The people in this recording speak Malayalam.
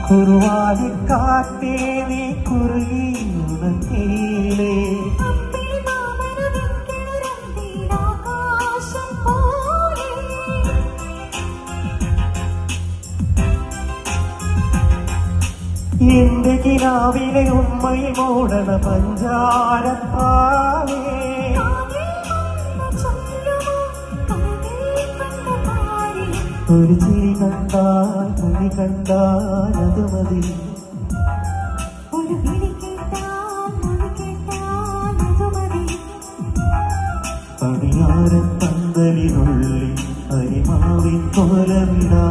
കുറുവാതിക്കാറ്റേ നീ കുറുകിയുണർന്നീലേ എന്റെ കിനാവിലെ ഉമ്മയിൽ മൂടണ പഞ്ചാരപ്പാവേ ഒരു ചിരി കണ്ടാൽ തുണി കണ്ടാൽ അത് മതി പടിയാരപ്പന്തലിനുള്ളിൽ അരിമാവിൻ കോലമിടാ